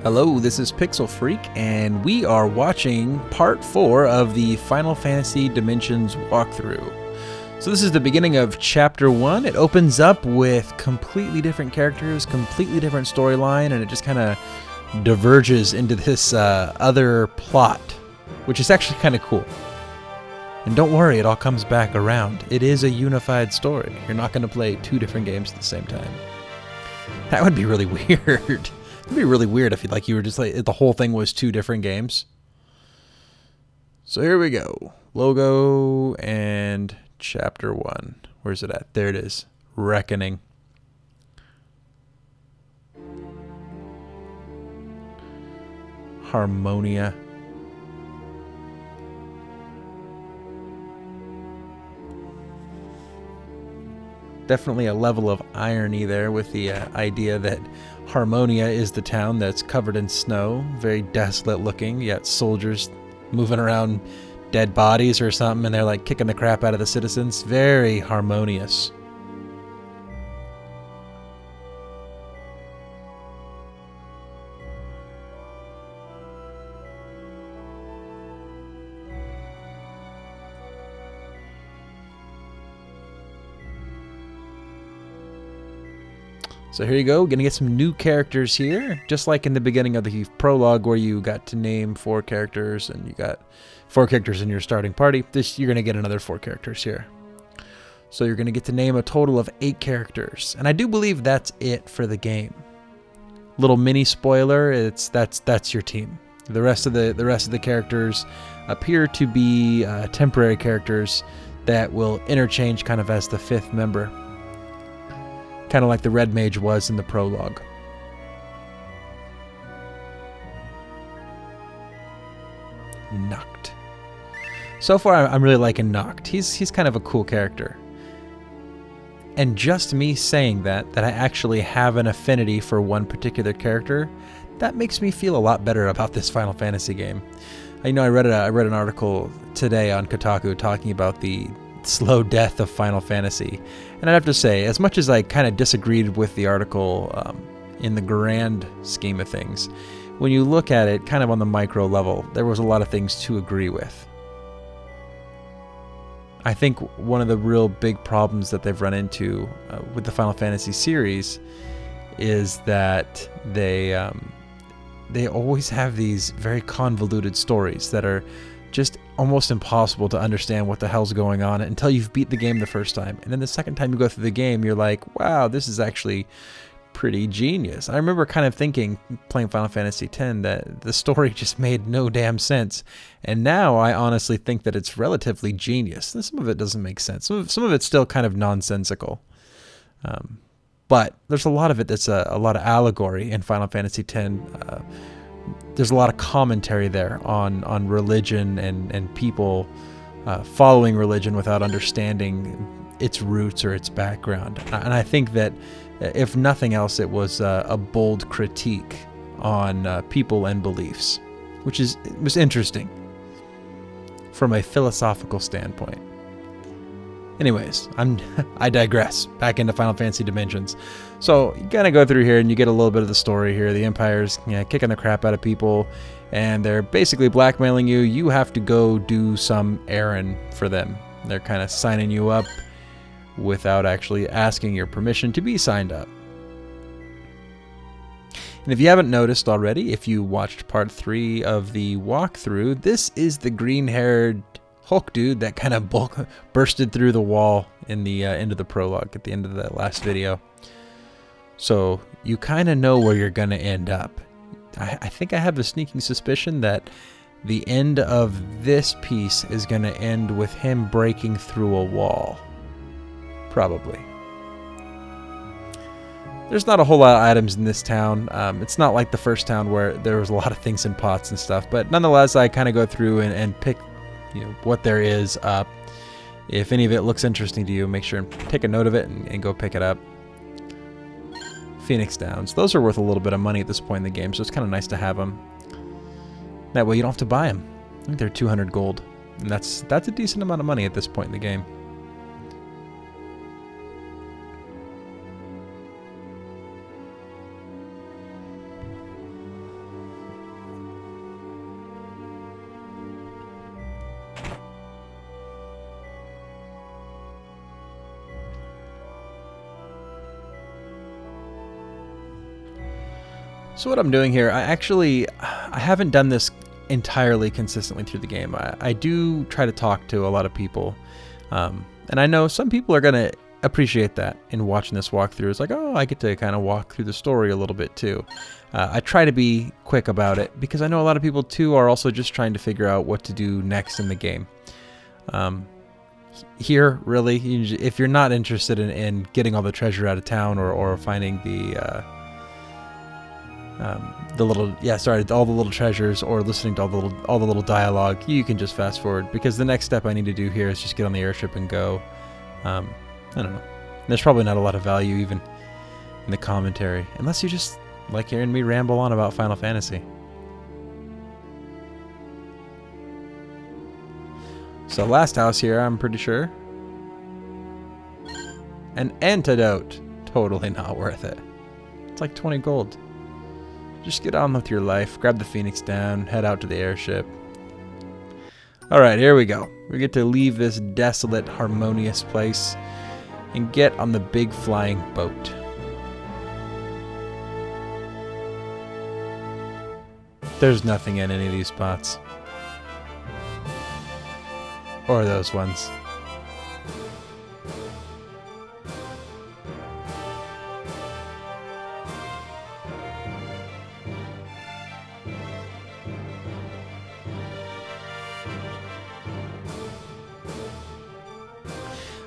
Hello, this is Pixel Freak, and we are watching part 4 of the Final Fantasy Dimensions walkthrough. So this is the beginning of Chapter 1. It opens up with completely different characters, completely different storyline, and it just kind of diverges into this other plot, which is actually kind of cool. And don't worry, it all comes back around. It is a unified story. You're not going to play two different games at the same time. That would be really weird. It'd be really weird if you were just like the whole thing was two different games. So here we go. Logo and Chapter 1. Where's it at? There it is. Reckoning. Harmonia. Definitely a level of irony there with the idea that Harmonia is the town that's covered in snow, very desolate looking, yet soldiers moving around dead bodies or something, and they're like kicking the crap out of the citizens. Very harmonious. So here you go, gonna get some new characters here, just like in the beginning of the prologue where you got to name 4 characters and you got 4 characters in your starting party. You're gonna get another 4 characters here. So you're gonna get to name a total of 8 characters, and I do believe that's it for the game. Little mini spoiler, that's your team. The rest of the characters appear to be temporary characters that will interchange kind of as the 5th member. Kind of like the Red Mage was in the prologue. Noct. So far, I'm really liking Noct. He's kind of a cool character. And just me saying that I actually have an affinity for one particular character, that makes me feel a lot better about this Final Fantasy game. I read an article today on Kotaku talking about the slow death of Final Fantasy, and I'd have to say, as much as I kind of disagreed with the article in the grand scheme of things, when you look at it kind of on the micro level, there was a lot of things to agree with. I think one of the real big problems that they've run into with the Final Fantasy series is that they always have these very convoluted stories that are just almost impossible to understand what the hell's going on until you've beat the game the first time. And then the second time you go through the game, you're like, wow, this is actually pretty genius. I remember kind of thinking, playing Final Fantasy X, that the story just made no damn sense. And now I honestly think that it's relatively genius. Some of it doesn't make sense. Some of it's still kind of nonsensical. But there's a lot of it that's a lot of allegory in Final Fantasy X. There's a lot of commentary there on religion and people following religion without understanding its roots or its background. And I think that, if nothing else, it was a bold critique on people and beliefs, which was interesting from a philosophical standpoint. Anyways, I digress. Back into Final Fantasy Dimensions. So you kind of go through here and you get a little bit of the story here. The Empire's kicking the crap out of people, and they're basically blackmailing you. You have to go do some errand for them. They're kind of signing you up without actually asking your permission to be signed up. And if you haven't noticed already, if you watched part 3 of the walkthrough, this is the green-haired Hulk dude that kind of bursted through the wall in the end of the prologue at the end of that last video. So you kind of know where you're going to end up. I think I have a sneaking suspicion that the end of this piece is going to end with him breaking through a wall. Probably. There's not a whole lot of items in this town. It's not like the first town where there was a lot of things in pots and stuff, but nonetheless, I kind of go through and pick what there is up. If any of it looks interesting to you, make sure and take a note of it and go pick it up. Phoenix Downs. Those are worth a little bit of money at this point in the game, so it's kind of nice to have them. That way you don't have to buy them. I think they're 200 gold, and that's a decent amount of money at this point in the game. So what I'm doing here, I haven't done this entirely consistently through the game. I do try to talk to a lot of people, and I know some people are going to appreciate that in watching this walkthrough. It's like, oh, I get to kind of walk through the story a little bit too. I try to be quick about it because I know a lot of people too are also just trying to figure out what to do next in the game. Here, really, if you're not interested in getting all the treasure out of town or finding all the little treasures or listening to all the little dialogue, you can just fast forward, because the next step I need to do here is just get on the airship and go. I don't know. There's probably not a lot of value even in the commentary, unless you just like hearing me ramble on about Final Fantasy. So last house here, I'm pretty sure. An antidote. Totally not worth it. It's like 20 gold. Just get on with your life, grab the Phoenix down, head out to the airship. Alright, here we go. We get to leave this desolate, harmonious place and get on the big flying boat. There's nothing in any of these spots. Or those ones.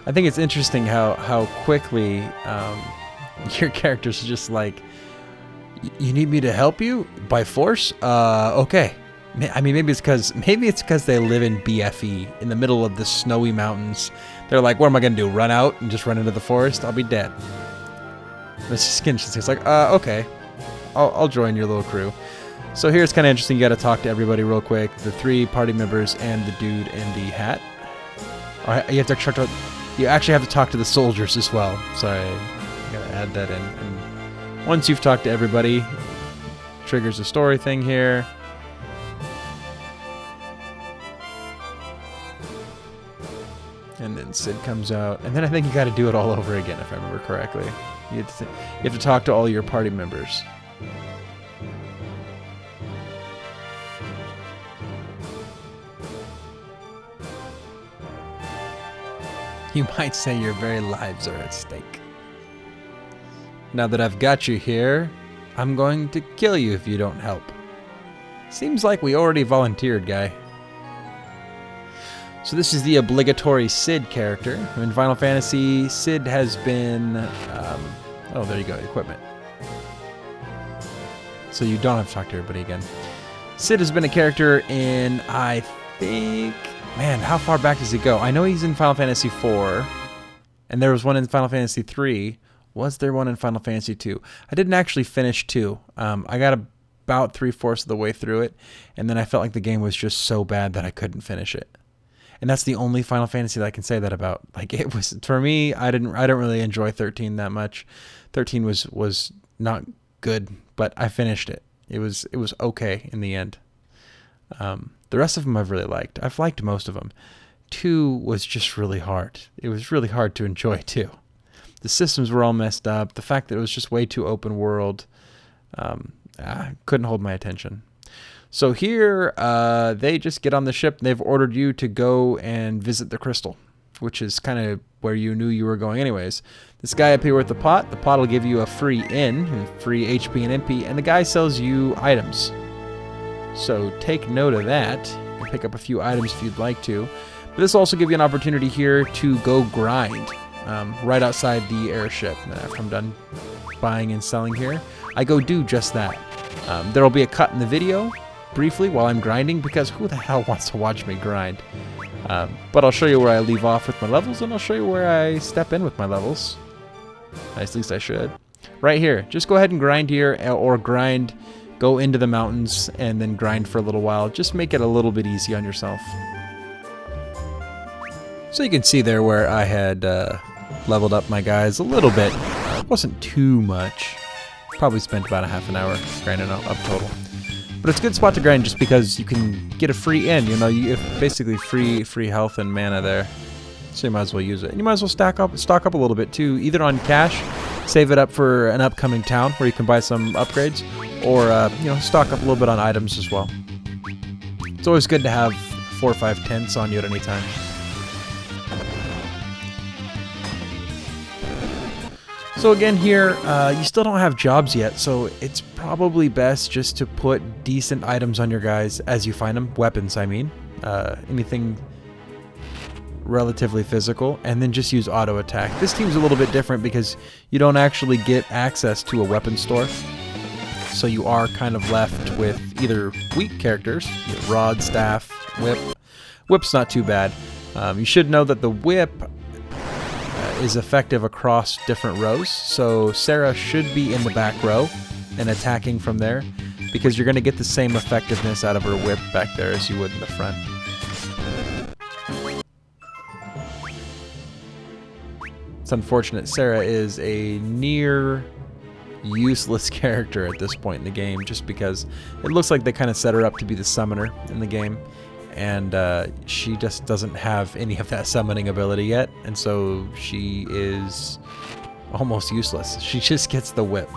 I think it's interesting how quickly your character's just like, you need me to help you by force? Okay. I mean, maybe it's because they live in BFE in the middle of the snowy mountains. They're like, what am I gonna do? Run out and just run into the forest? I'll be dead. It's just interesting. It's like, okay, I'll join your little crew. So here it's kind of interesting. You got to talk to everybody real quick. The 3 party members and the dude in the hat. All right, you actually have to talk to the soldiers as well. Sorry, I gotta add that in. And once you've talked to everybody, triggers a story thing here. And then Sid comes out, and then I think you got to do it all over again, if I remember correctly. You have to talk to all your party members. You might say your very lives are at stake. Now that I've got you here, I'm going to kill you if you don't help. Seems like we already volunteered, guy. So this is the obligatory Sid character. In Final Fantasy, Sid has been... oh, there you go, equipment. So you don't have to talk to everybody again. Sid has been a character in, I think... Man, how far back does he go? I know he's in Final Fantasy 4, and there was one in Final Fantasy 3. Was there one in Final Fantasy 2? I didn't actually finish 2. I got about 3/4 of the way through it, and then I felt like the game was just so bad that I couldn't finish it. And that's the only Final Fantasy that I can say that about. Like, it was, for me, I don't really enjoy 13 that much. 13 was not good, but I finished it. It was okay in the end. The rest of them I've really liked. I've liked most of them. 2 was just really hard. It was really hard to enjoy too. The systems were all messed up. The fact that it was just way too open world, couldn't hold my attention. So here, they just get on the ship and they've ordered you to go and visit the crystal, which is kind of where you knew you were going anyways. This guy up here with the pot will give you a free free HP and MP, and the guy sells you items. So take note of that and pick up a few items if you'd like to. But this will also give you an opportunity here to go grind right outside the airship. And after I'm done buying and selling here, I go do just that. There will be a cut in the video briefly while I'm grinding, because who the hell wants to watch me grind? But I'll show you where I leave off with my levels, and I'll show you where I step in with my levels. At least I should. Right here. Just go ahead and grind here, or grind... Go into the mountains and then grind for a little while. Just make it a little bit easy on yourself. So you can see there where I had leveled up my guys a little bit. It wasn't too much. Probably spent about a half an hour grinding up total. But it's a good spot to grind just because you can get a free in. You know, you have basically free health and mana there. So you might as well use it. And you might as well stock up a little bit too, either on cash, save it up for an upcoming town where you can buy some upgrades, or stock up a little bit on items as well. It's always good to have 4 or 5 tents on you at any time. So again here, you still don't have jobs yet, so it's probably best just to put decent items on your guys as you find them. Weapons, I mean. Anything relatively physical, and then just use auto attack. This team's a little bit different because you don't actually get access to a weapon store, so you are kind of left with either weak characters, rod, staff, whip. Whip's not too bad. You should know that the whip is effective across different rows, so Sarah should be in the back row and attacking from there, because you're going to get the same effectiveness out of her whip back there as you would in the front. It's unfortunate. Sarah is a near useless character at this point in the game, just because it looks like they kind of set her up to be the summoner in the game, and she just doesn't have any of that summoning ability yet, and so she is almost useless. She just gets the whip.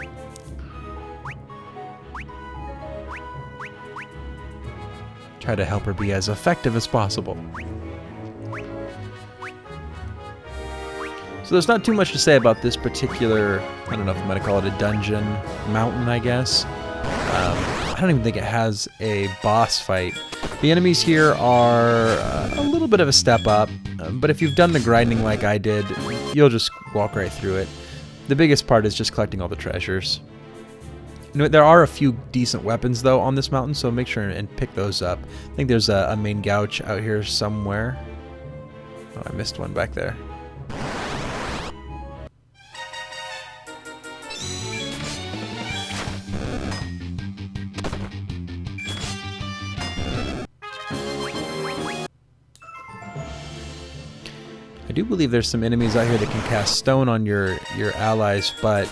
Try to help her be as effective as possible. So there's not too much to say about this particular, I don't know if I'm going to call it a dungeon, mountain, I guess. I don't even think it has a boss fight. The enemies here are a little bit of a step up, but if you've done the grinding like I did, you'll just walk right through it. The biggest part is just collecting all the treasures. There are a few decent weapons though on this mountain, so make sure and pick those up. I think there's a main gouge out here somewhere. Oh, I missed one back there. I do believe there's some enemies out here that can cast stone on your allies, but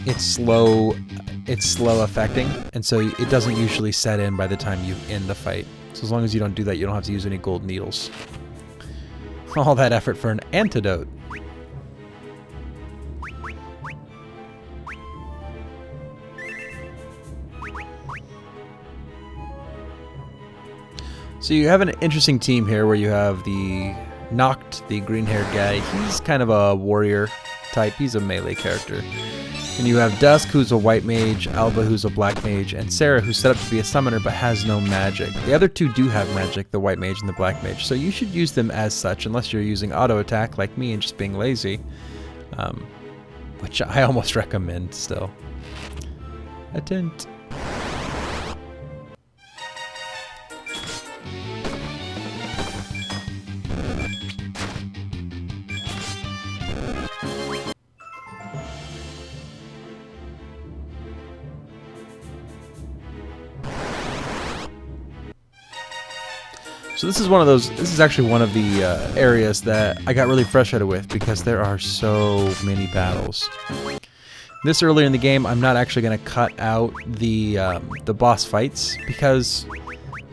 it's slow affecting, and so it doesn't usually set in by the time you end the fight. So as long as you don't do that, you don't have to use any gold needles. All that effort for an antidote. So you have an interesting team here where you have the Noct, the green-haired guy. He's kind of a warrior type. He's a melee character. And you have Dusk, who's a white mage, Alba, who's a black mage, and Sarah, who's set up to be a summoner but has no magic. The other two do have magic, the white mage and the black mage, so you should use them as such, unless you're using auto attack like me and just being lazy, which I almost recommend still. A tent. So this is actually one of the areas that I got really frustrated with because there are so many battles. This earlier in the game, I'm not actually going to cut out the boss fights because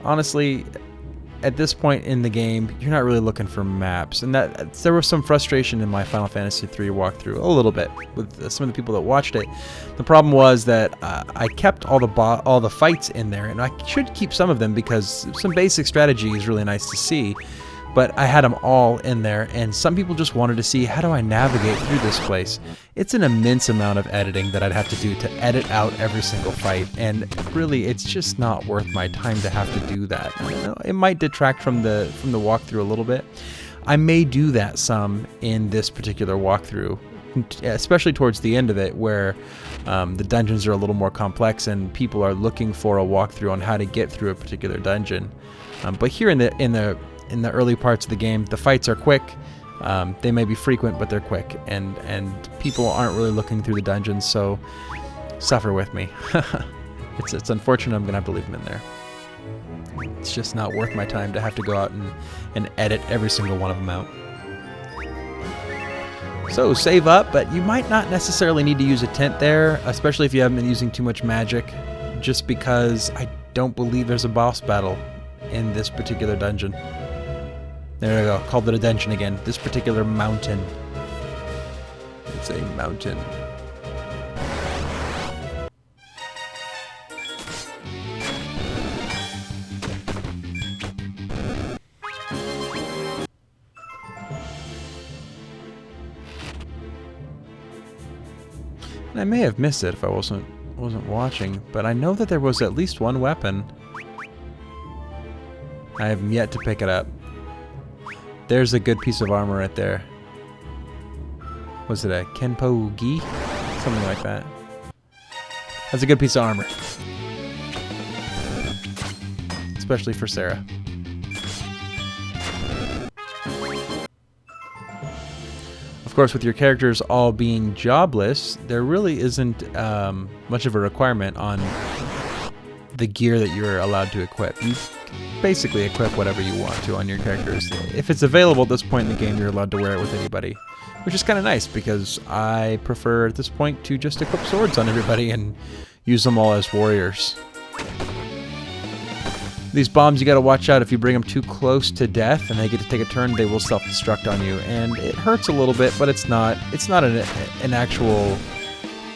honestly, at this point in the game, you're not really looking for maps, and there was some frustration in my Final Fantasy III walkthrough a little bit with some of the people that watched it. The problem was that I kept all the fights in there, and I should keep some of them because some basic strategy is really nice to see. But I had them all in there, and some people just wanted to see, how do I navigate through this place? It's an immense amount of editing that I'd have to do to edit out every single fight, and really, it's just not worth my time to have to do that. It might detract from the walkthrough a little bit. I may do that some in this particular walkthrough, especially towards the end of it, where the dungeons are a little more complex and people are looking for a walkthrough on how to get through a particular dungeon. But here in the early parts of the game, the fights are quick. They may be frequent, but they're quick, and people aren't really looking through the dungeons, so suffer with me. It's unfortunate I'm gonna have to leave them in there. It's just not worth my time to have to go out and edit every single one of them out. So save up, but you might not necessarily need to use a tent there, especially if you haven't been using too much magic, just because I don't believe there's a boss battle in this particular dungeon. There we go, called it a dungeon again. This particular mountain. It's a mountain. And I may have missed it if I wasn't watching, but I know that there was at least one weapon. I have yet to pick it up. There's a good piece of armor right there. Was it a Kenpo Gi? Something like that. That's a good piece of armor. Especially for Sarah. Of course, with your characters all being jobless, there really isn't much of a requirement on the gear that you're allowed to equip. You basically equip whatever you want to on your characters. If it's available at this point in the game, you're allowed to wear it with anybody, which is kind of nice because I prefer at this point to just equip swords on everybody and use them all as warriors. These bombs, you gotta watch out. If you bring them too close to death and they get to take a turn, they will self-destruct on you, and it hurts a little bit, but it's not an actual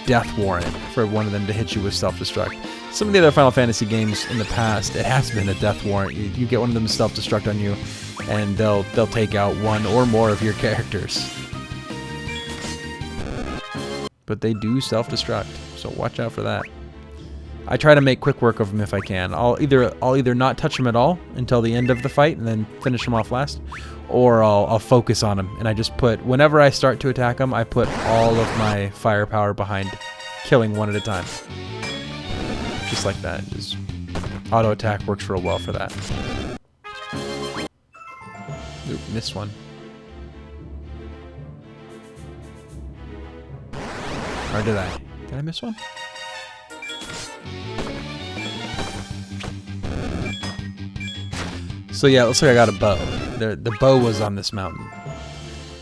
death warrant for one of them to hit you with self-destruct. Some of the other Final Fantasy games in the past, it has been a death warrant. You get one of them to self-destruct on you, and they'll take out one or more of your characters. But they do self-destruct, so watch out for that. I try to make quick work of them if I can. I'll either not touch them at all until the end of the fight and then finish them off last, or I'll focus on them, and I just put, whenever I start to attack them, I put all of my firepower behind killing one at a time. Just like that. Just auto attack works real well for that. Oop, missed one. Or did I? Did I miss one? So yeah, it looks like I got a bow. The bow was on this mountain.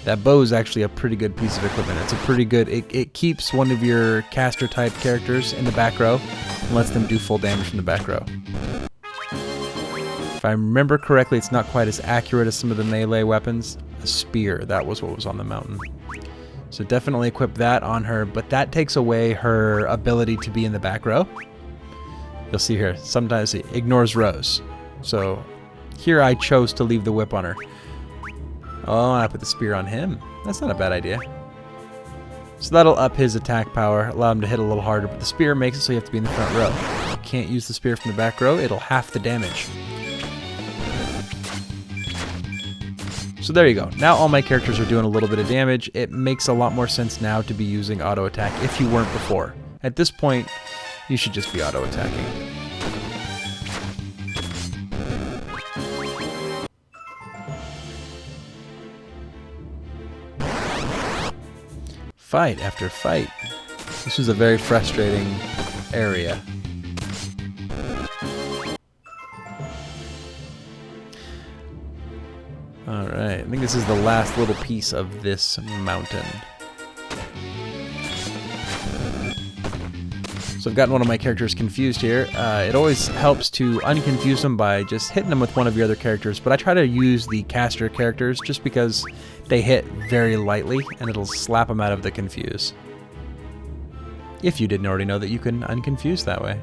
That bow is actually a pretty good piece of equipment. It's a pretty good... It keeps one of your caster-type characters in the back row and lets them do full damage from the back row. If I remember correctly, it's not quite as accurate as some of the melee weapons. A spear, that was what was on the mountain. So definitely equip that on her, but that takes away her ability to be in the back row. You'll see here, sometimes it ignores rows. So... here I chose to leave the whip on her. Oh, I put the spear on him. That's not a bad idea. So that'll up his attack power, allow him to hit a little harder, but the spear makes it so you have to be in the front row. You can't use the spear from the back row, it'll half the damage. So there you go. Now all my characters are doing a little bit of damage. It makes a lot more sense now to be using auto attack if you weren't before. At this point, you should just be auto attacking. Fight after fight. This is a very frustrating area. Alright, I think this is the last little piece of this mountain. So I've gotten one of my characters confused here. It always helps to unconfuse them by just hitting them with one of your other characters, but I try to use the caster characters just because they hit very lightly and it'll slap them out of the confuse. If you didn't already know that you can unconfuse that way.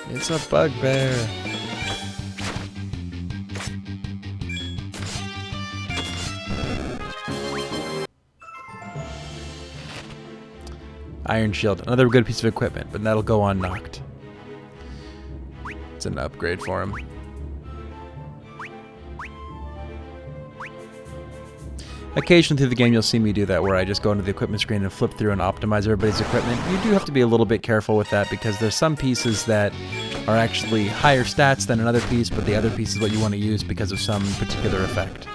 It's a bugbear. Iron shield, another good piece of equipment, but that'll go unknocked. It's an upgrade for him. Occasionally through the game you'll see me do that, where I just go into the equipment screen and flip through and optimize everybody's equipment. You do have to be a little bit careful with that because there's some pieces that are actually higher stats than another piece, but the other piece is what you want to use because of some particular effect.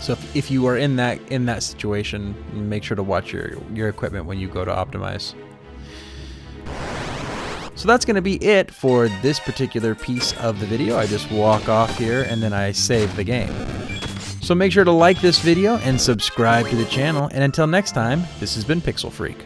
So if you are in that situation, make sure to watch your equipment when you go to optimize. So that's going to be it for this particular piece of the video. I just walk off here and then I save the game. So make sure to like this video and subscribe to the channel. And until next time, this has been Pixel Freak.